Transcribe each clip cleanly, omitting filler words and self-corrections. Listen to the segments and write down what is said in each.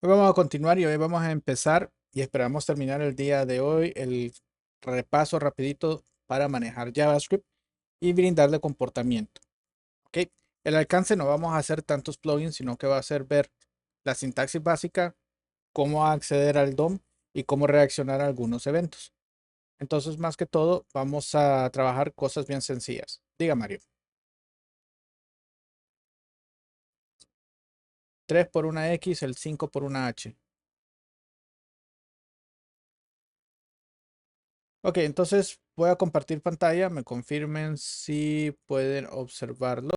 Hoy vamos a continuar y hoy vamos a empezar y esperamos terminar el día de hoy el repaso rapidito para manejar JavaScript y brindarle comportamiento. ¿Ok? El alcance no vamos a hacer tantos plugins, sino que va a ser ver la sintaxis básica, cómo acceder al DOM y cómo reaccionar a algunos eventos. Entonces, más que todo, vamos a trabajar cosas bien sencillas. Diga, Mario. 3 por una X, el 5 por una H. Ok, entonces voy a compartir pantalla. Me confirmen si pueden observarlo.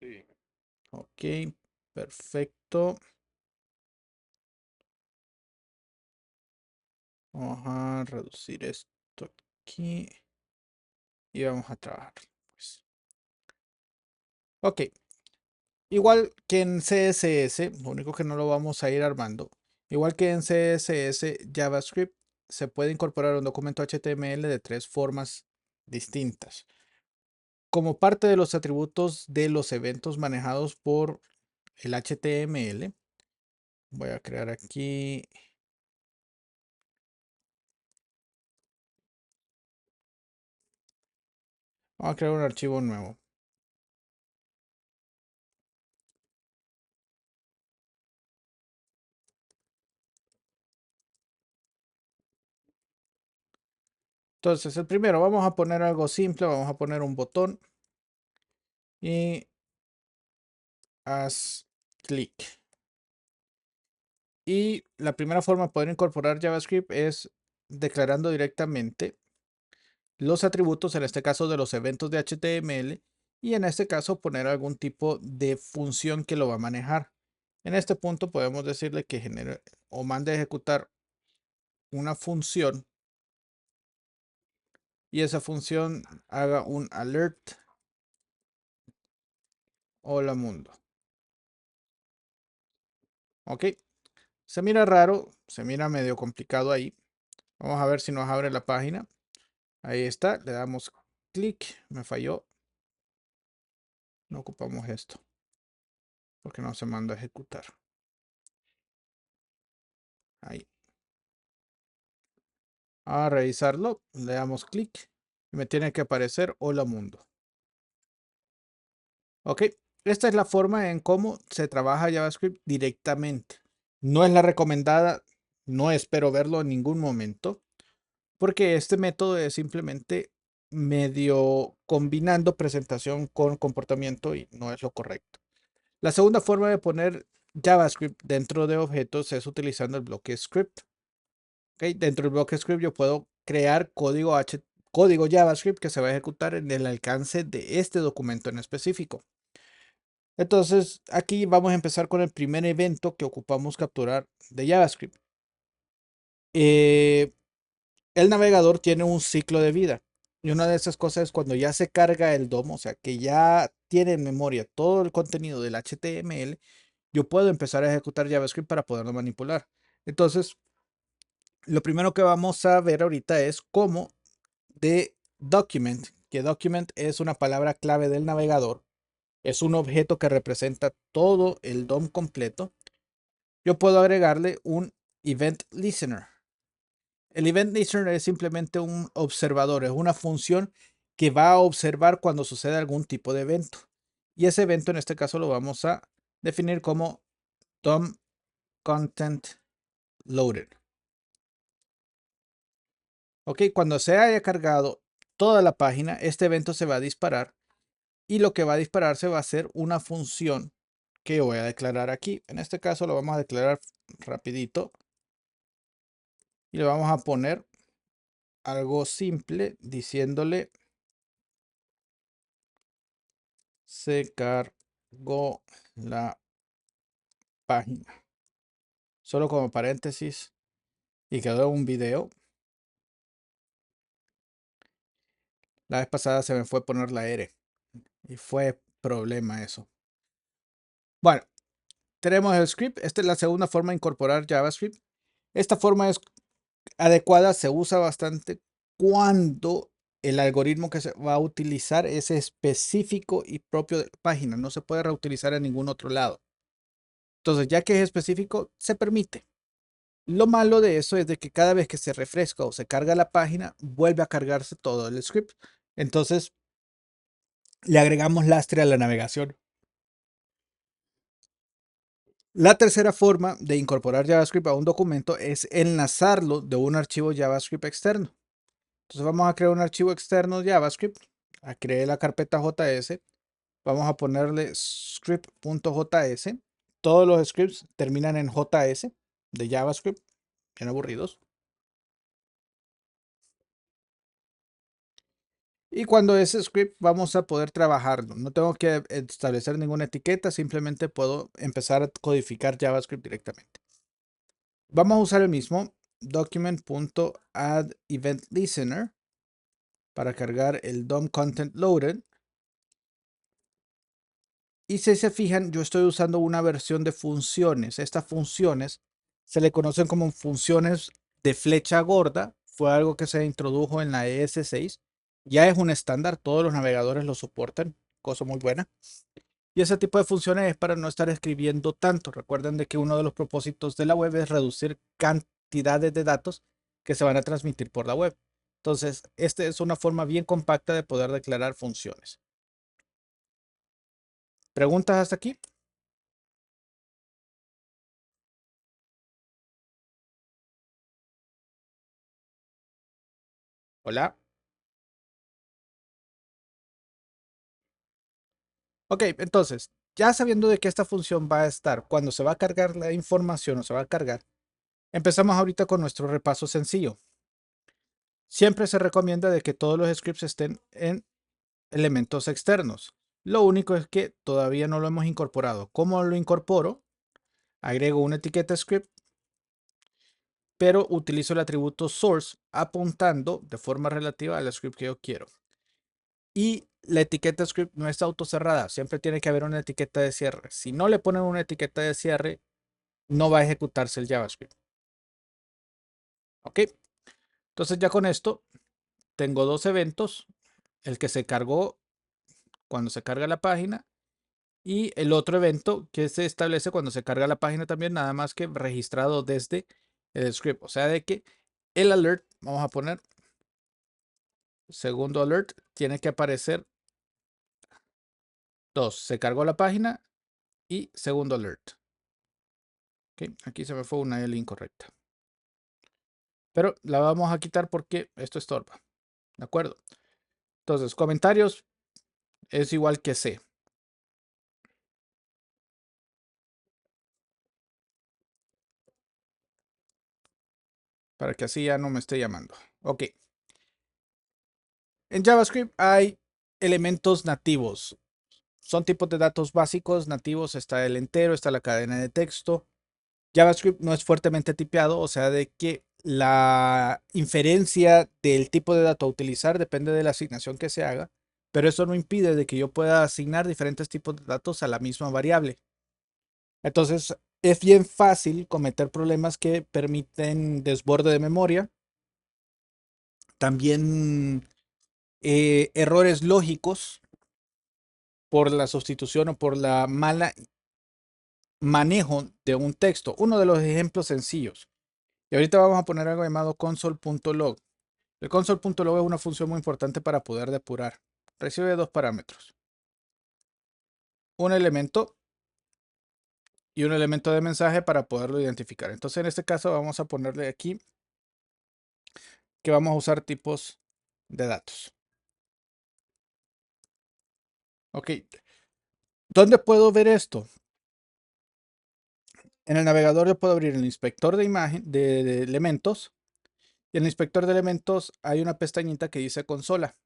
Sí. Ok, perfecto. Vamos a reducir esto aquí y vamos a trabajar. Pues. Ok, igual que en CSS, lo único que no lo vamos a ir armando. Igual que en CSS, JavaScript se puede incorporar un documento HTML de tres formas distintas. Como parte de los atributos de los eventos manejados por el HTML, voy a crear aquí. Vamos a crear un archivo nuevo. Entonces, el primero, vamos a poner algo simple, vamos a poner un botón y haz clic. Y la primera forma de poder incorporar JavaScript es declarando directamente los atributos, en este caso de los eventos de HTML, y en este caso poner algún tipo de función que lo va a manejar. En este punto podemos decirle que genere o mande a ejecutar una función y esa función haga un alert. Hola mundo. Ok, se mira raro, se mira medio complicado ahí. Vamos a ver si nos abre la página. Ahí está, le damos clic, me falló. No ocupamos esto porque no se manda a ejecutar. Ahí. A revisarlo, le damos clic y me tiene que aparecer hola mundo. Ok, esta es la forma en cómo se trabaja JavaScript directamente. No es la recomendada, no espero verlo en ningún momento, porque este método es simplemente medio combinando presentación con comportamiento y no es lo correcto. La segunda forma de poner JavaScript dentro de objetos es utilizando el bloque script. ¿Okay? Dentro del bloque script yo puedo crear código JavaScript que se va a ejecutar en el alcance de este documento en específico. Entonces, aquí vamos a empezar con el primer evento que ocupamos capturar de JavaScript. El navegador tiene un ciclo de vida. Y una de esas cosas es cuando ya se carga el DOM, o sea, que ya tiene en memoria todo el contenido del HTML, yo puedo empezar a ejecutar JavaScript para poderlo manipular. Entonces, lo primero que vamos a ver ahorita es cómo de document, que document es una palabra clave del navegador, es un objeto que representa todo el DOM completo. Yo puedo agregarle un event listener. El event listener es simplemente un observador, es una función que va a observar cuando sucede algún tipo de evento. Y ese evento en este caso lo vamos a definir como DOM content loaded. Ok, cuando se haya cargado toda la página, este evento se va a disparar y lo que va a dispararse va a ser una función que voy a declarar aquí. En este caso lo vamos a declarar rapidito y le vamos a poner algo simple diciéndole se cargó la página. Solo como paréntesis y quedó un video. La vez pasada se me fue poner la R y fue problema eso. Bueno, tenemos el script. Esta es la segunda forma de incorporar JavaScript. Esta forma es adecuada, se usa bastante cuando el algoritmo que se va a utilizar es específico y propio de la página, no se puede reutilizar en ningún otro lado. Entonces, ya que es específico, se permite. Lo malo de eso es de que cada vez que se refresca o se carga la página, vuelve a cargarse todo el script. Entonces, le agregamos lastre a la navegación. La tercera forma de incorporar JavaScript a un documento es enlazarlo de un archivo JavaScript externo. Entonces vamos a crear un archivo externo JavaScript, a crear la carpeta JS, vamos a ponerle script.js. Todos los scripts terminan en JS de JavaScript, bien aburridos. Y cuando ese script vamos a poder trabajarlo. No tengo que establecer ninguna etiqueta, simplemente puedo empezar a codificar JavaScript directamente. Vamos a usar el mismo document.addEventListener para cargar el DOM content loaded. Y si se fijan, yo estoy usando una versión de funciones. Estas funciones se le conocen como funciones de flecha gorda. Fue algo que se introdujo en la ES6. Ya es un estándar, todos los navegadores lo soportan, cosa muy buena. Y ese tipo de funciones es para no estar escribiendo tanto. Recuerden de que uno de los propósitos de la web es reducir cantidades de datos que se van a transmitir por la web. Entonces, esta es una forma bien compacta de poder declarar funciones. ¿Preguntas hasta aquí? Hola. Ok, entonces, ya sabiendo de que esta función va a estar cuando se va a cargar la información o se va a cargar, empezamos ahorita con nuestro repaso sencillo. Siempre se recomienda de que todos los scripts estén en elementos externos. Lo único es que todavía no lo hemos incorporado. ¿Cómo lo incorporo? Agrego una etiqueta script, pero utilizo el atributo source apuntando de forma relativa al script que yo quiero. Y la etiqueta script no está autocerrada, siempre tiene que haber una etiqueta de cierre. Si no le ponen una etiqueta de cierre, no va a ejecutarse el JavaScript. Ok, entonces ya con esto tengo dos eventos, el que se cargó cuando se carga la página y el otro evento que se establece cuando se carga la página también, nada más que registrado desde el script. O sea, de que el alert, vamos a poner segundo alert, tiene que aparecer dos. Se cargó la página y segundo alert. Okay, aquí se me fue una L incorrecta. Pero la vamos a quitar porque esto estorba. ¿De acuerdo? Entonces, comentarios es igual que C. Para que así ya no me esté llamando. Ok. En JavaScript hay elementos nativos. Son tipos de datos básicos nativos. Está el entero, está la cadena de texto. JavaScript no es fuertemente tipeado, o sea, de que la inferencia del tipo de dato a utilizar depende de la asignación que se haga, pero eso no impide de que yo pueda asignar diferentes tipos de datos a la misma variable. Entonces, es bien fácil cometer problemas que permiten desborde de memoria, también errores lógicos por la sustitución o por la mala manejo de un texto. Uno de los ejemplos sencillos. Y ahorita vamos a poner algo llamado console.log. El console.log es una función muy importante para poder depurar. Recibe dos parámetros. Un elemento y un elemento de mensaje para poderlo identificar. Entonces en este caso vamos a ponerle aquí que vamos a usar tipos de datos. Ok. ¿Dónde puedo ver esto? En el navegador yo puedo abrir el inspector de imagen de elementos. Y en el inspector de elementos hay una pestañita que dice consola.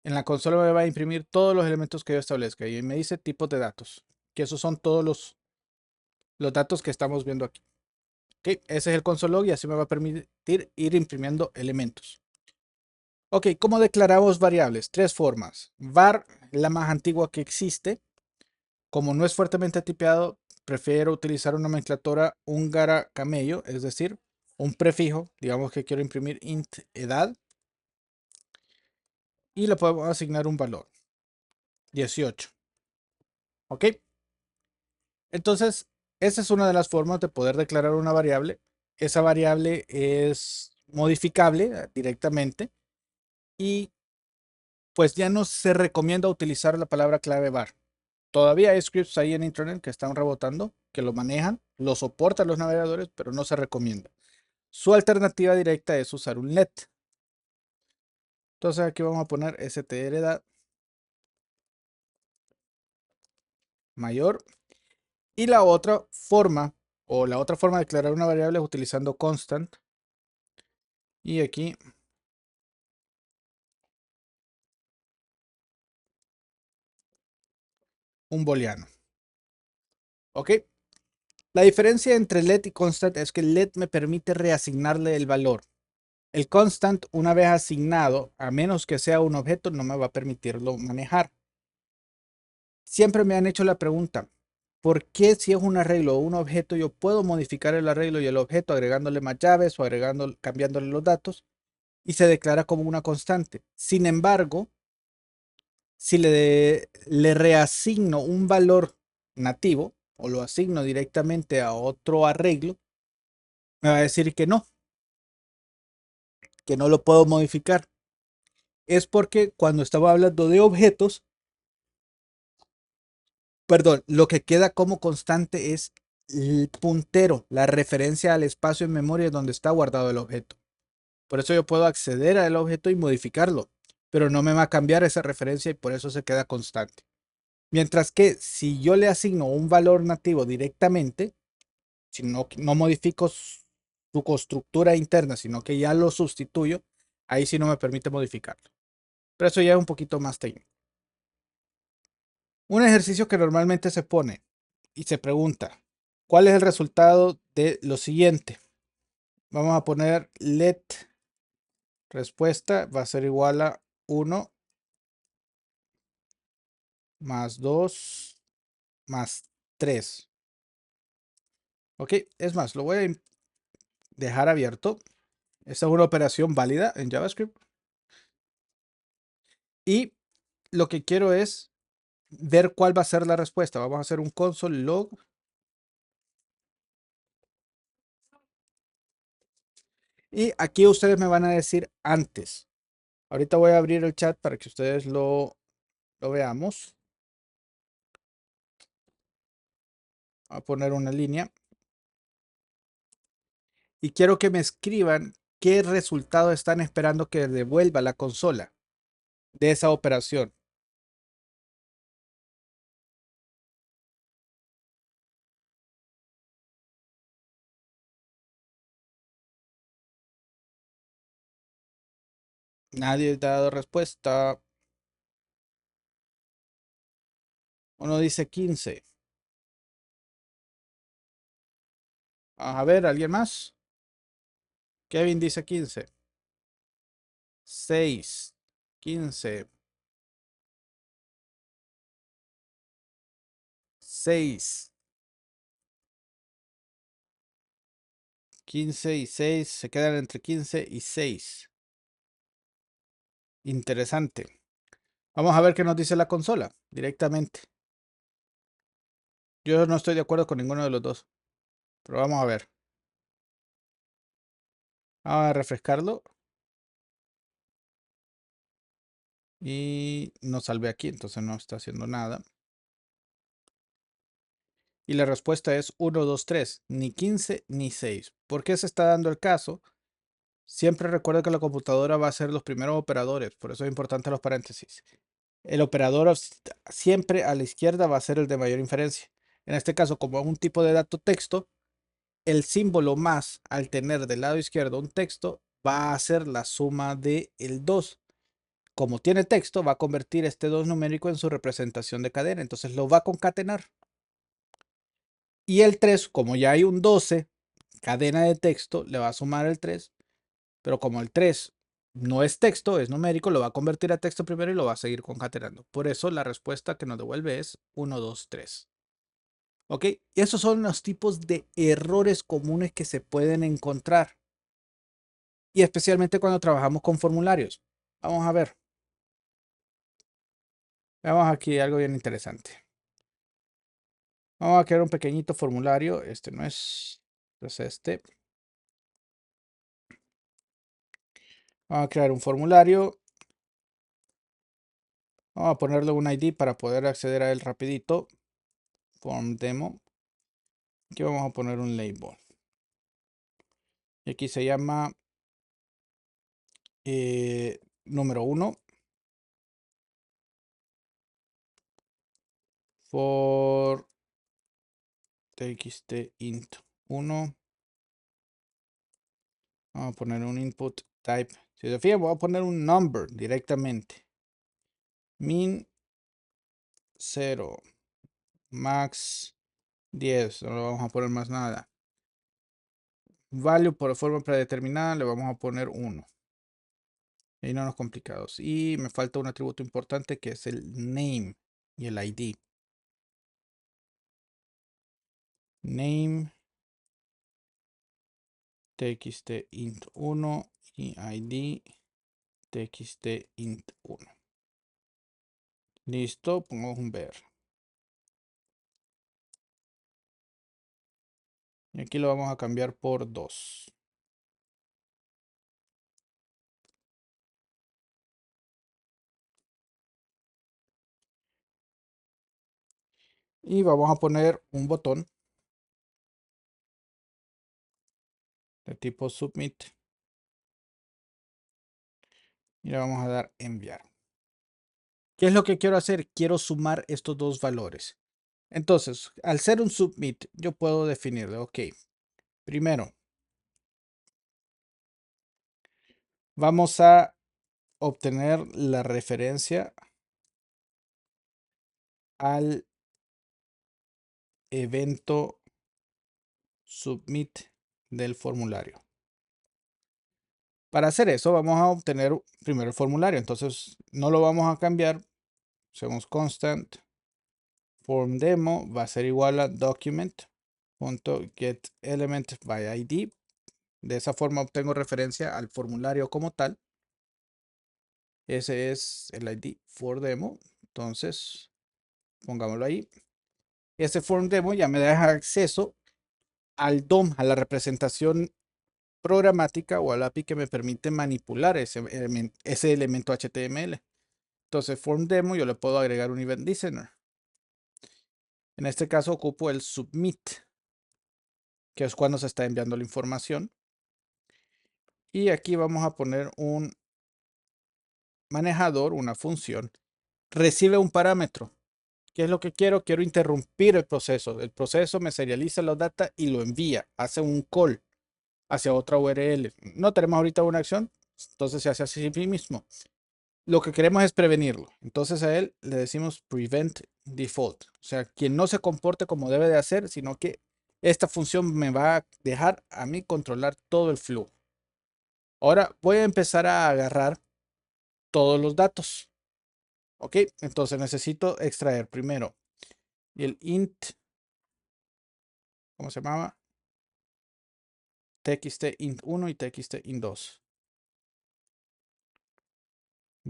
En la consola me va a imprimir todos los elementos que yo establezca y me dice tipos de datos, que esos son todos los datos que estamos viendo aquí. Ok, ese es el console log y así me va a permitir ir imprimiendo elementos. Ok, ¿cómo declaramos variables? Tres formas. Var, la más antigua que existe. Como no es fuertemente tipeado, prefiero utilizar una nomenclatura húngara camello, es decir, un prefijo. Digamos que quiero imprimir int edad. y le podemos asignar un valor, 18. ¿Ok? Entonces, esa es una de las formas de poder declarar una variable. Esa variable es modificable directamente y pues ya no se recomienda utilizar la palabra clave var. Todavía hay scripts ahí en internet que están rebotando, que lo manejan, lo soportan los navegadores, pero no se recomienda. Su alternativa directa es usar un let. Entonces aquí vamos a poner strda mayor. Y la otra forma, o la otra forma de declarar una variable es utilizando constant. Y aquí un booleano. ¿Ok? La diferencia entre let y constant es que let me permite reasignarle el valor. El constant, una vez asignado, a menos que sea un objeto, no me va a permitirlo manejar. Siempre me han hecho la pregunta, ¿por qué si es un arreglo o un objeto yo puedo modificar el arreglo y el objeto agregándole más llaves o cambiándole los datos y se declara como una constante? Sin embargo, si le reasigno un valor nativo o lo asigno directamente a otro arreglo, me va a decir que no lo puedo modificar. Es porque cuando estaba hablando de objetos, perdón, lo que queda como constante es el puntero, la referencia al espacio en memoria donde está guardado el objeto. Por eso yo puedo acceder al objeto y modificarlo, pero no me va a cambiar esa referencia y por eso se queda constante. Mientras que si yo le asigno un valor nativo directamente, si no modifico su constructura interna, sino que ya lo sustituyo, ahí sí no me permite modificarlo. Pero eso ya es un poquito más técnico. Un ejercicio que normalmente se pone y se pregunta, ¿cuál es el resultado de lo siguiente? Vamos a poner let respuesta va a ser igual a 1 más 2 más 3. Ok, es más, lo voy a dejar abierto. Esta es una operación válida en JavaScript. Y lo que quiero es ver cuál va a ser la respuesta. Vamos a hacer un console log. Y aquí ustedes me van a decir antes. Ahorita voy a abrir el chat para que ustedes lo veamos. Voy a poner una línea. Y quiero que me escriban qué resultado están esperando que devuelva la consola de esa operación. Nadie ha dado respuesta. Uno dice 15. A ver, ¿alguien más? Kevin dice 15. 6. 15. 6. 15 y 6. Se quedan entre 15 y 6. Interesante. Vamos a ver qué nos dice la consola directamente. Yo no estoy de acuerdo con ninguno de los dos. Pero vamos a ver. Vamos a refrescarlo. Y no salvé aquí, entonces no está haciendo nada. Y la respuesta es 1, 2, 3. Ni 15 ni 6. ¿Por qué se está dando el caso? Siempre recuerda que la computadora va a ser los primeros operadores. Por eso es importante los paréntesis. El operador siempre a la izquierda va a ser el de mayor inferencia. En este caso, como es un tipo de dato texto, el símbolo más al tener del lado izquierdo un texto va a ser la suma de el 2. Como tiene texto, va a convertir este 2 numérico en su representación de cadena. Entonces lo va a concatenar. Y el 3, como ya hay un 12, cadena de texto, le va a sumar el 3. Pero como el 3 no es texto, es numérico, lo va a convertir a texto primero y lo va a seguir concatenando. Por eso la respuesta que nos devuelve es 1, 2, 3. ¿Ok? Y esos son los tipos de errores comunes que se pueden encontrar. Y especialmente cuando trabajamos con formularios. Vamos a ver. Veamos aquí algo bien interesante. Vamos a crear un pequeñito formulario. Este no es este. Vamos a crear un formulario. Vamos a ponerle un ID para poder acceder a él rapidito. Form demo. Aquí vamos a poner un label. Y aquí se llama número 1 for txt int 1. Vamos a poner un input type. Si se fijan, voy a poner un number directamente. Min 0. Max 10. No le vamos a poner más nada. Value por forma predeterminada le vamos a poner 1. Y no nos complicados. Y me falta un atributo importante que es el name y el ID. Name txt int 1 y ID txt int 1. Listo, pongamos un ver. Y aquí lo vamos a cambiar por 2. Y vamos a poner un botón de tipo submit. Y le vamos a dar enviar. ¿Qué es lo que quiero hacer? Quiero sumar estos dos valores. Entonces, al ser un submit, yo puedo definirle, ok, primero, vamos a obtener la referencia al evento submit del formulario. Para hacer eso, vamos a obtener primero el formulario. Entonces, no lo vamos a cambiar. Hacemos constant form demo va a ser igual a document.getElementById. De esa forma obtengo referencia al formulario como tal. Ese es el ID for demo. Entonces, pongámoslo ahí. Ese form demo ya me deja acceso al DOM, a la representación programática o al API que me permite manipular ese elemento HTML. Entonces, form demo, yo le puedo agregar un event listener. En este caso ocupo el submit, que es cuando se está enviando la información. Y aquí vamos a poner un manejador, una función. Recibe un parámetro. ¿Qué es lo que quiero? Quiero interrumpir el proceso. El proceso me serializa los data y lo envía. Hace un call hacia otra URL. No tenemos ahorita una acción, entonces se hace así mismo. Lo que queremos es prevenirlo. Entonces a él le decimos prevent default. O sea, quien no se comporte como debe de hacer, sino que esta función me va a dejar a mí controlar todo el flujo. Ahora voy a empezar a agarrar todos los datos. Ok, entonces necesito extraer primero el int, ¿cómo se llamaba? txt int 1 y txt int 2.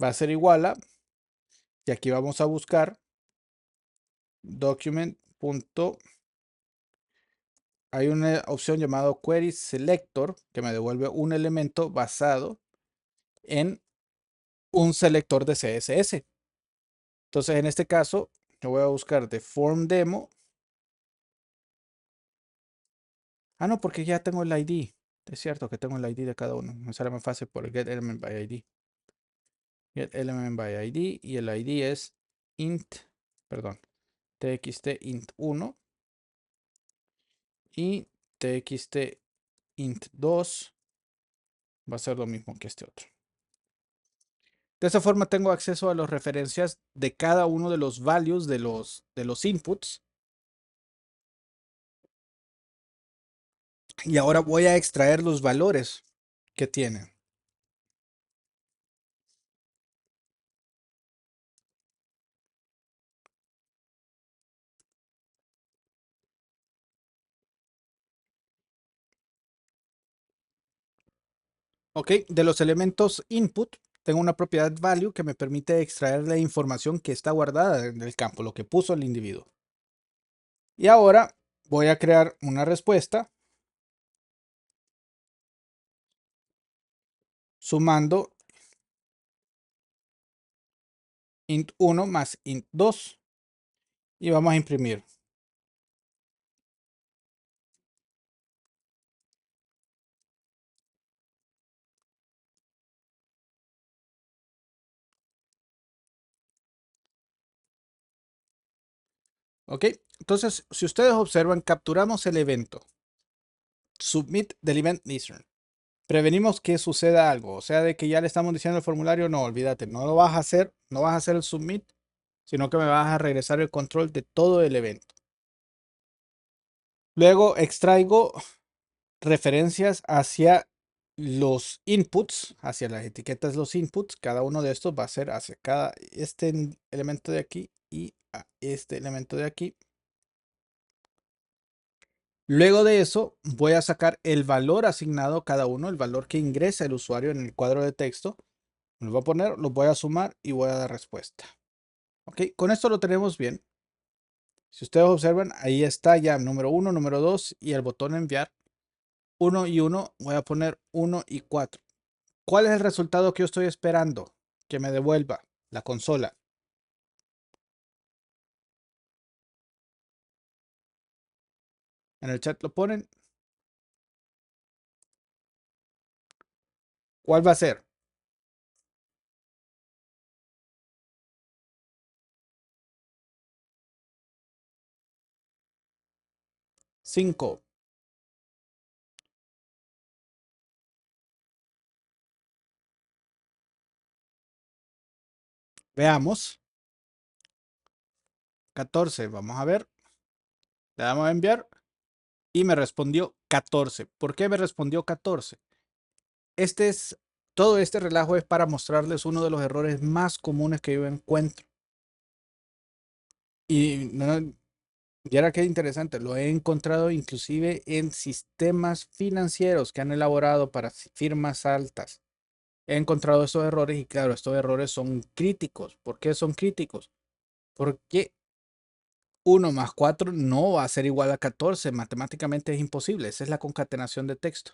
Va a ser igual a, y aquí vamos a buscar document. Hay una opción llamado query selector que me devuelve un elemento basado en un selector de CSS. Entonces, en este caso, yo voy a buscar de form demo. Ah, no, porque ya tengo el ID. Es cierto que tengo el ID de cada uno. Me sale más fácil por el get element by ID. Get element by ID y el ID es int, perdón, txt int 1 y txt int 2 va a ser lo mismo que este otro. De esa forma tengo acceso a las referencias de cada uno de los values de los inputs. Y ahora voy a extraer los valores que tienen. Ok, de los elementos input tengo una propiedad value que me permite extraer la información que está guardada en el campo, lo que puso el individuo. Y ahora voy a crear una respuesta sumando int 1 más int 2 y vamos a imprimir. Ok, entonces si ustedes observan, capturamos el evento submit del event listener. Prevenimos que suceda algo, o sea, de que ya le estamos diciendo al formulario, no, olvídate, no lo vas a hacer, no vas a hacer el submit, sino que me vas a regresar el control de todo el evento. Luego extraigo referencias hacia los inputs, hacia las etiquetas de los inputs. Cada uno de estos va a ser hacia cada elemento de aquí y a este elemento de aquí. Luego de eso voy a sacar el valor asignado a cada uno, el valor que ingresa el usuario en el cuadro de texto. Lo voy a poner, lo voy a sumar y voy a dar respuesta. Ok, con esto lo tenemos bien. Si ustedes observan, ahí está ya número 1, número 2 y el botón enviar. 1 y 1, voy a poner 1 y 4. ¿Cuál es el resultado que yo estoy esperando? Que me devuelva la consola. En el chat lo ponen. ¿Cuál va a ser? 5. Veamos. 14. Vamos a ver. Le damos a enviar. Y me respondió 14. ¿Por qué me respondió 14? Todo este relajo es para mostrarles uno de los errores más comunes que yo encuentro. Y no, y ahora qué interesante, lo he encontrado inclusive en sistemas financieros que han elaborado para firmas altas. He encontrado estos errores y claro, estos errores son críticos. ¿Por qué son críticos? Porque 1 más 4 no va a ser igual a 14. Matemáticamente es imposible. Esa es la concatenación de texto.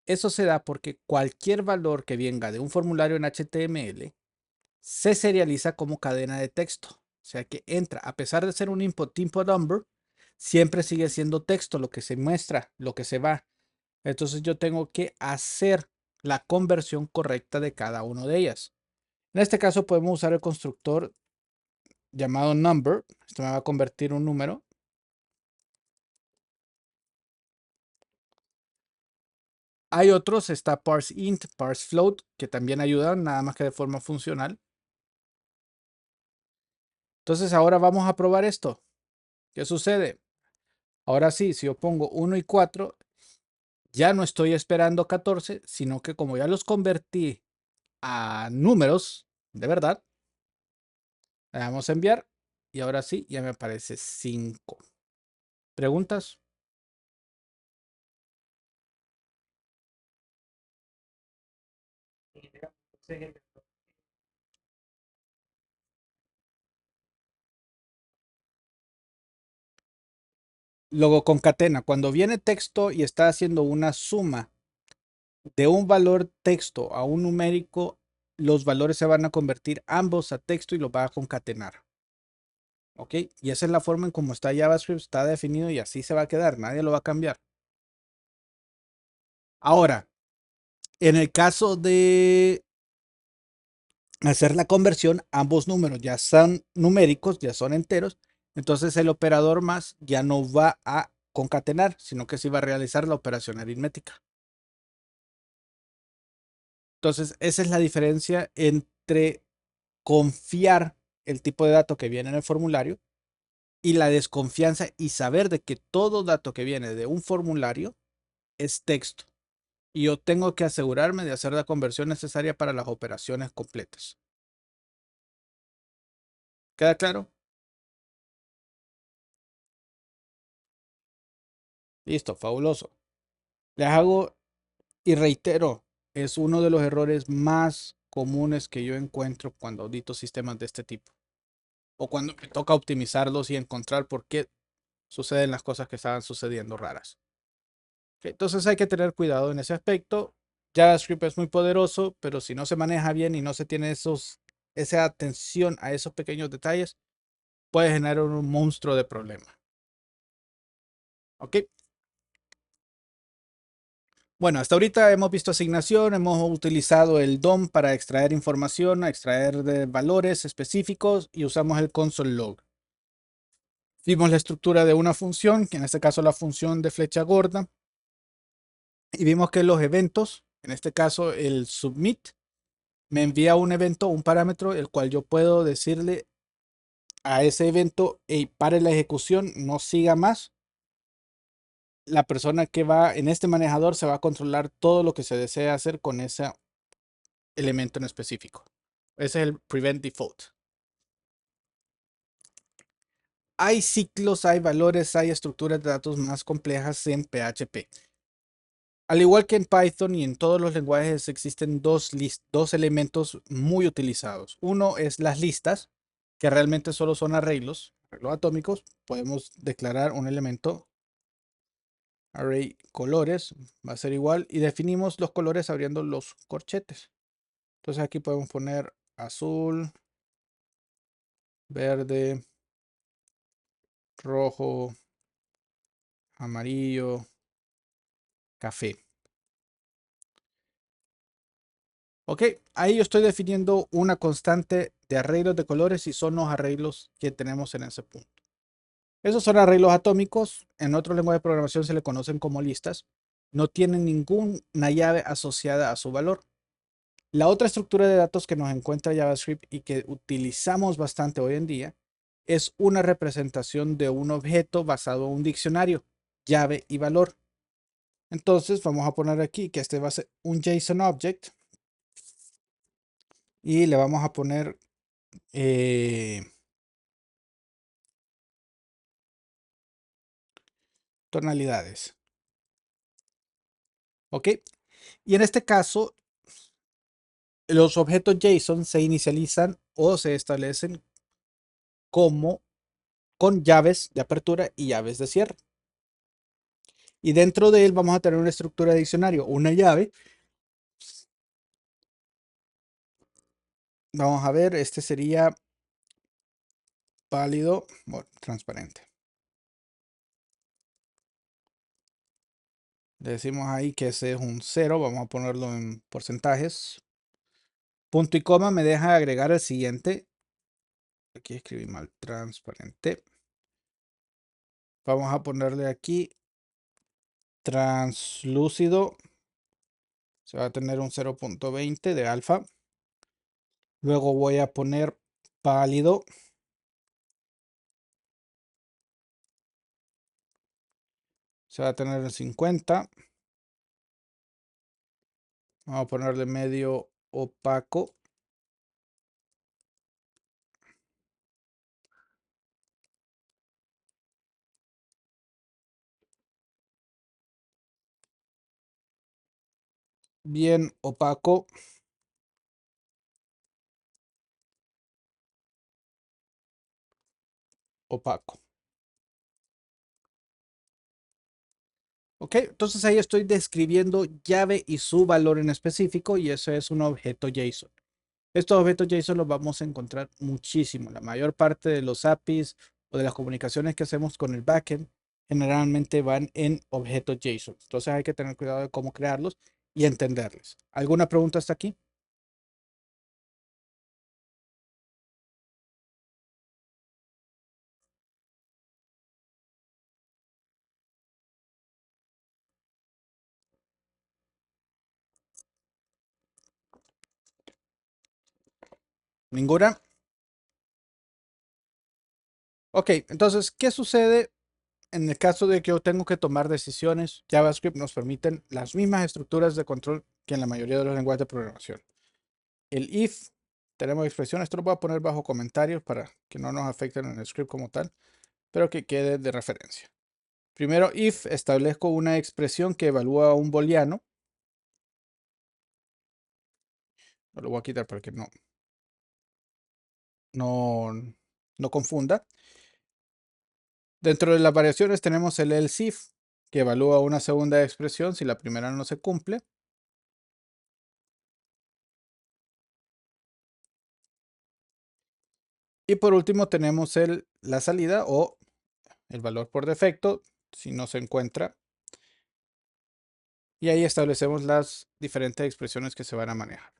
Eso se da porque cualquier valor que venga de un formulario en HTML se serializa como cadena de texto. O sea que entra, a pesar de ser un input number, siempre sigue siendo texto lo que se muestra, lo que se va. Entonces yo tengo que hacer la conversión correcta de cada una de ellas. En este caso podemos usar el constructor llamado number. Esto me va a convertir un número. Hay otros, está parseInt, parseFloat, que también ayudan, nada más que de forma funcional. Entonces ahora vamos a probar esto. ¿Qué sucede? Ahora sí, si yo pongo 1 y 4, ya no estoy esperando 14, sino que como ya los convertí a números de verdad, le damos a enviar y ahora sí, ya me aparece 5. ¿Preguntas? Luego concatena. Cuando viene texto y está haciendo una suma de un valor texto a un numérico, los valores se van a convertir ambos a texto y los va a concatenar. ¿Ok? Y esa es la forma en cómo está JavaScript, está definido y así se va a quedar. Nadie lo va a cambiar. Ahora, en el caso de hacer la conversión, ambos números ya son numéricos, ya son enteros. Entonces el operador más ya no va a concatenar, sino que sí va a realizar la operación aritmética. Entonces, esa es la diferencia entre confiar el tipo de dato que viene en el formulario y la desconfianza y saber de que todo dato que viene de un formulario es texto. Y yo tengo que asegurarme de hacer la conversión necesaria para las operaciones completas. ¿Queda claro? Listo, fabuloso. Les hago y reitero, es uno de los errores más comunes que yo encuentro cuando audito sistemas de este tipo. O cuando me toca optimizarlos y encontrar por qué suceden las cosas que estaban sucediendo raras. Entonces hay que tener cuidado en ese aspecto. JavaScript es muy poderoso, pero si no se maneja bien y no se tiene esa atención a esos pequeños detalles, puede generar un monstruo de problemas. ¿Ok? Bueno, hasta ahorita hemos visto asignación, hemos utilizado el DOM para extraer información, extraer de valores específicos y usamos el console log. Vimos la estructura de una función, que en este caso la función de flecha gorda, y vimos que los eventos, en este caso el submit, me envía un evento, un parámetro, el cual yo puedo decirle a ese evento, hey, pare la ejecución, no siga más. La persona que va en este manejador se va a controlar todo lo que se desea hacer con ese elemento en específico. Ese es el prevent default. Hay ciclos, hay valores, hay estructuras de datos más complejas en PHP. Al igual que en Python y en todos los lenguajes existen dos elementos muy utilizados. Uno es las listas, que realmente solo son arreglos atómicos. Podemos declarar un elemento array colores, va a ser igual, y definimos los colores abriendo los corchetes. Entonces aquí podemos poner azul, verde, rojo, amarillo, café. Ok, ahí yo estoy definiendo una constante de arreglos de colores y son los arreglos que tenemos en ese punto. Esos son arreglos atómicos, en otro lenguaje de programación se le conocen como listas. No tienen ninguna llave asociada a su valor. La otra estructura de datos que nos encuentra JavaScript y que utilizamos bastante hoy en día es una representación de un objeto basado en un diccionario, llave y valor. Entonces vamos a poner aquí que este va a ser un JSON object y le vamos a poner tonalidades. ¿Ok? Y en este caso, los objetos JSON se inicializan o se establecen como con llaves de apertura y llaves de cierre. Y dentro de él vamos a tener una estructura de diccionario, una llave. Vamos a ver, este sería pálido, bueno, transparente. Le decimos ahí que ese es un 0, vamos a ponerlo en porcentajes. Punto y coma me deja agregar el siguiente. Aquí escribí mal, transparente. Vamos a ponerle aquí translúcido. Se va a tener un 0.20 de alfa. Luego voy a poner pálido. Se va a tener el 50. Vamos a ponerle medio opaco. Bien opaco. Opaco. Ok, entonces ahí estoy describiendo llave y su valor en específico y eso es un objeto JSON. Estos objetos JSON los vamos a encontrar muchísimo. La mayor parte de los APIs o de las comunicaciones que hacemos con el backend generalmente van en objetos JSON. Entonces hay que tener cuidado de cómo crearlos y entenderles. ¿Alguna pregunta hasta aquí? ¿Ninguna? Ok, entonces, ¿qué sucede en el caso de que yo tengo que tomar decisiones? JavaScript nos permiten las mismas estructuras de control que en la mayoría de los lenguajes de programación. El if, tenemos expresión, esto lo voy a poner bajo comentarios para que no nos afecten en el script como tal, pero que quede de referencia. Primero, if, establezco una expresión que evalúa un booleano. Lo voy a quitar para que no, no confunda. Dentro de las variaciones tenemos el else if, que evalúa una segunda expresión si la primera no se cumple. Y por último tenemos la salida o el valor por defecto, si no se encuentra. Y ahí establecemos las diferentes expresiones que se van a manejar.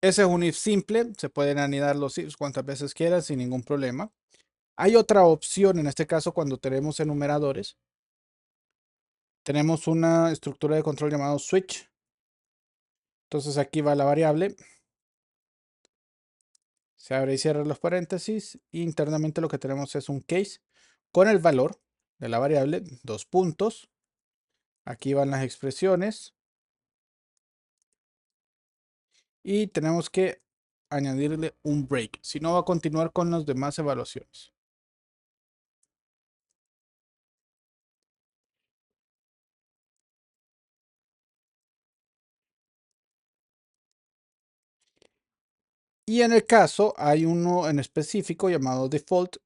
Ese es un if simple, se pueden anidar los ifs cuantas veces quieran sin ningún problema. Hay otra opción, en este caso cuando tenemos enumeradores. Tenemos una estructura de control llamado switch. Entonces aquí va la variable. Se abre y cierra los paréntesis. E internamente lo que tenemos es un case con el valor de la variable, dos puntos. Aquí van las expresiones. Y tenemos que añadirle un break. Si no, va a continuar con las demás evaluaciones. Y en el caso hay uno en específico llamado default,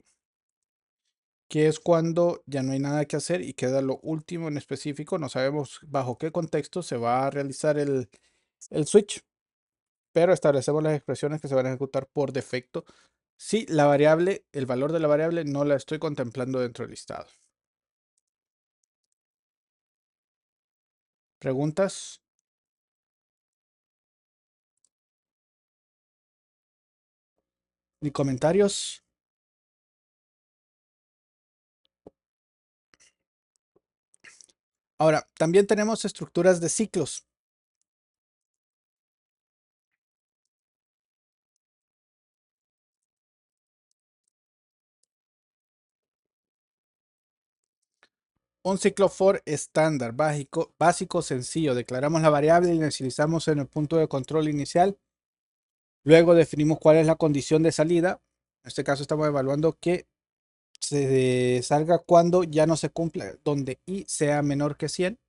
que es cuando ya no hay nada que hacer y queda lo último en específico. No sabemos bajo qué contexto se va a realizar el switch, pero establecemos las expresiones que se van a ejecutar por defecto si la variable, el valor de la variable no la estoy contemplando dentro del listado. ¿Preguntas? ¿Ni comentarios? Ahora, también tenemos estructuras de ciclos. Un ciclo for estándar, básico, sencillo. Declaramos la variable y la inicializamos en el punto de control inicial. Luego definimos cuál es la condición de salida. En este caso estamos evaluando que se salga cuando ya no se cumpla, donde i sea menor que 100.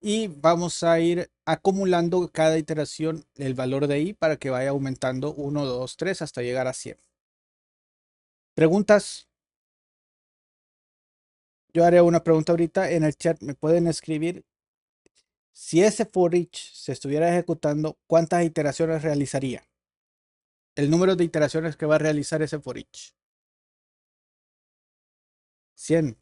Y vamos a ir acumulando cada iteración el valor de i para que vaya aumentando 1, 2, 3 hasta llegar a 100. ¿Preguntas? Yo haré una pregunta ahorita en el chat. Me pueden escribir. Si ese for each se estuviera ejecutando, ¿cuántas iteraciones realizaría? El número de iteraciones que va a realizar ese for each. 100.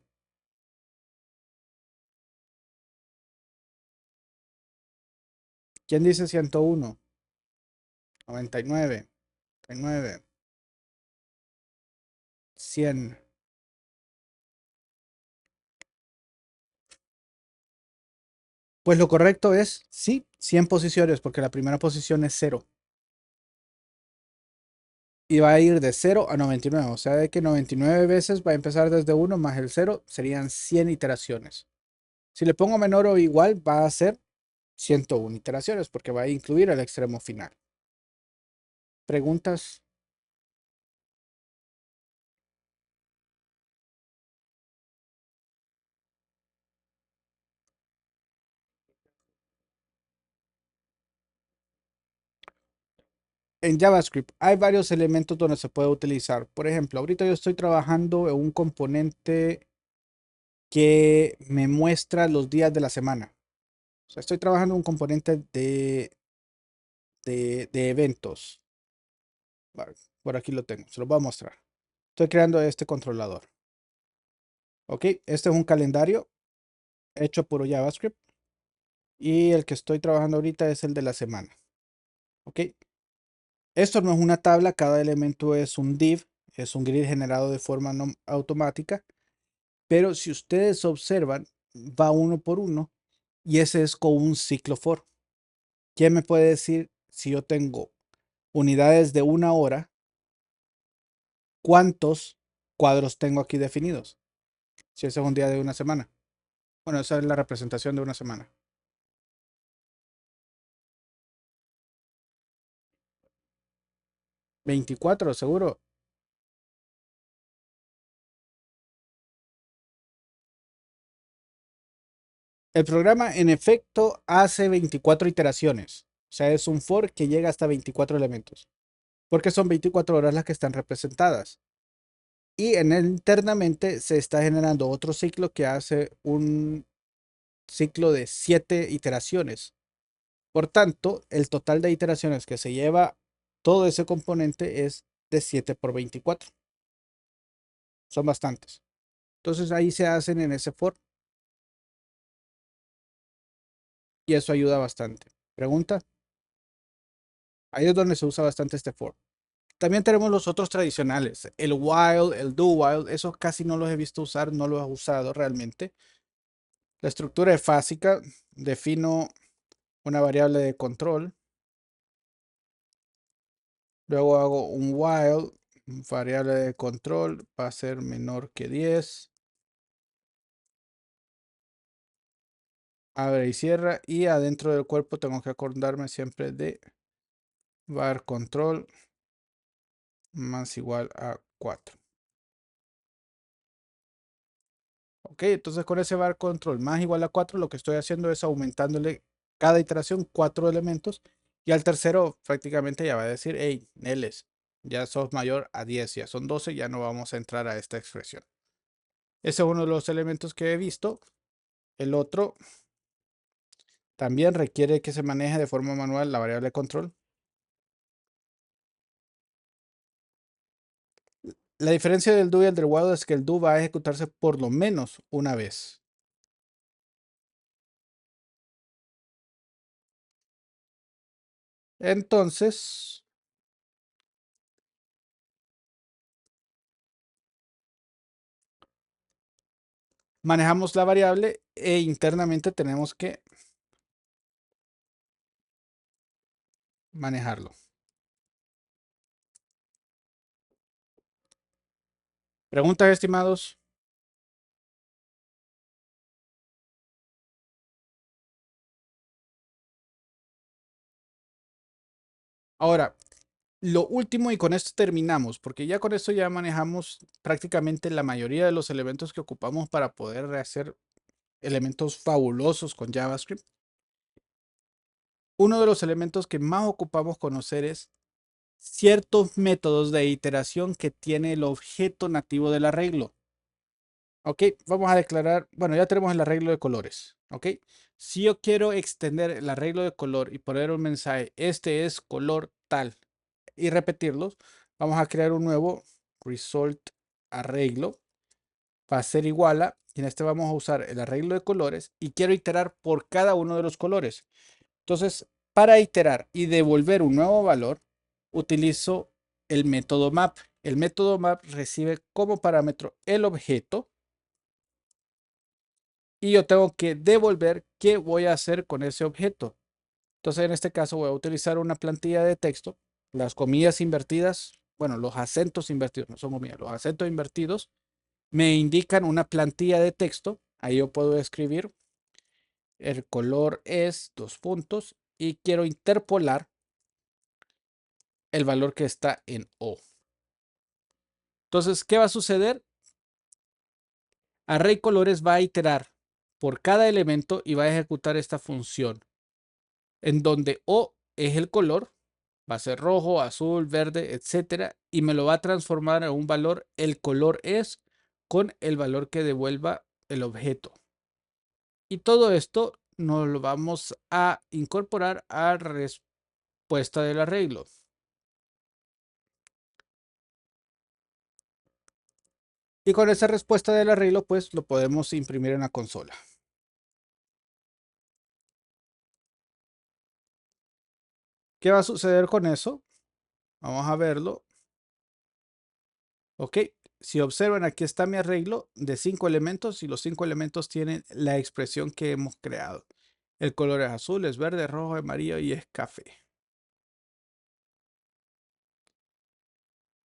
¿Quién dice 101? 99. 99. 100. Pues lo correcto es, sí, 100 posiciones, porque la primera posición es 0. Y va a ir de 0 a 99. O sea, de que 99 veces va a empezar desde 1 más el 0 serían 100 iteraciones. Si le pongo menor o igual, va a ser 101 iteraciones, porque va a incluir el extremo final. ¿Preguntas? En JavaScript hay varios elementos donde se puede utilizar. Por ejemplo, ahorita yo estoy trabajando en un componente que me muestra los días de la semana. O sea, estoy trabajando en un componente de eventos. Vale, por aquí lo tengo, se lo voy a mostrar. Estoy creando este controlador. Ok, este es un calendario hecho por JavaScript. Y el que estoy trabajando ahorita es el de la semana. Ok, esto no es una tabla, cada elemento es un div, es un grid generado de forma no automática. Pero si ustedes observan, va uno por uno y ese es con un ciclo for. ¿Quién me puede decir si yo tengo unidades de una hora, cuántos cuadros tengo aquí definidos? Si ese es un día de una semana. Bueno, esa es la representación de una semana. 24, seguro. El programa en efecto hace 24 iteraciones. sea, es un for que llega hasta 24 elementos, porque son 24 horas las que están representadas. Y en él internamente se está generando otro ciclo que hace un ciclo de 7 iteraciones. Por tanto, el total de iteraciones que se lleva todo ese componente es de 7 por 24. Son bastantes. Entonces ahí se hacen en ese for y eso ayuda bastante. Pregunta. Ahí es donde se usa bastante este for. También tenemos los otros tradicionales, el while, el do while, esos casi no los he visto usar, no los he usado realmente. La estructura es básica, defino una variable de control, luego hago un while, variable de control va a ser menor que 10, abre y cierra, y adentro del cuerpo tengo que acordarme siempre de var control más igual a 4. Ok, entonces con ese var control más igual a 4, lo que estoy haciendo es aumentándole cada iteración 4 elementos y al tercero prácticamente ya va a decir, hey, Neles, ya sos mayor a 10, ya son 12, ya no vamos a entrar a esta expresión. Ese es uno de los elementos que he visto. El otro también requiere que se maneje de forma manual la variable control. La diferencia del do y el del while es que el do va a ejecutarse por lo menos una vez. Entonces, manejamos la variable e internamente tenemos que manejarlo. Preguntas, estimados. Ahora, lo último y con esto terminamos, porque ya con esto ya manejamos prácticamente la mayoría de los elementos que ocupamos para poder hacer elementos fabulosos con JavaScript. Uno de los elementos que más ocupamos conocer es ciertos métodos de iteración que tiene el objeto nativo del arreglo. Ok, vamos a declarar, bueno, ya tenemos el arreglo de colores. Ok, si yo quiero extender el arreglo de color y poner un mensaje, este es color tal, y repetirlos, vamos a crear un nuevo result arreglo. Va a ser igual a, y en este vamos a usar el arreglo de colores y quiero iterar por cada uno de los colores. Entonces, para iterar y devolver un nuevo valor, utilizo el método map. El método map recibe como parámetro el objeto y yo tengo que devolver qué voy a hacer con ese objeto. Entonces, en este caso voy a utilizar una plantilla de texto. Las comillas invertidas, bueno, los acentos invertidos, no son comillas, los acentos invertidos me indican una plantilla de texto. Ahí yo puedo escribir el color es dos puntos y quiero interpolar el valor que está en O. Entonces, ¿qué va a suceder? Array colores va a iterar por cada elemento y va a ejecutar esta función en donde O es el color, va a ser rojo, azul, verde, etcétera, y me lo va a transformar en un valor, el color es con el valor que devuelva el objeto. Y todo esto nos lo vamos a incorporar a respuesta del arreglo. Y con esa respuesta del arreglo, pues lo podemos imprimir en la consola. ¿Qué va a suceder con eso? Vamos a verlo. Ok, si observan, aquí está mi arreglo de 5 elementos y los 5 elementos tienen la expresión que hemos creado. El color es azul, es verde, rojo, amarillo y es café.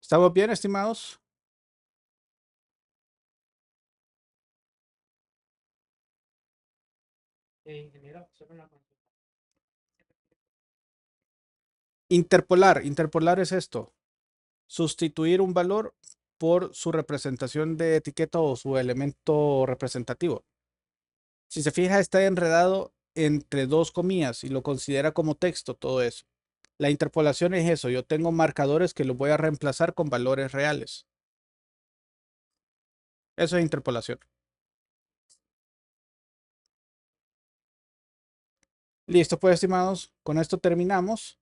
¿Estamos bien, estimados? Interpolar. Interpolar es esto. Sustituir un valor por su representación de etiqueta o su elemento representativo. Si se fija, está enredado entre dos comillas y lo considera como texto, todo eso. La interpolación es eso, yo tengo marcadores que los voy a reemplazar con valores reales. Eso es interpolación. Listo, pues, estimados, con esto terminamos.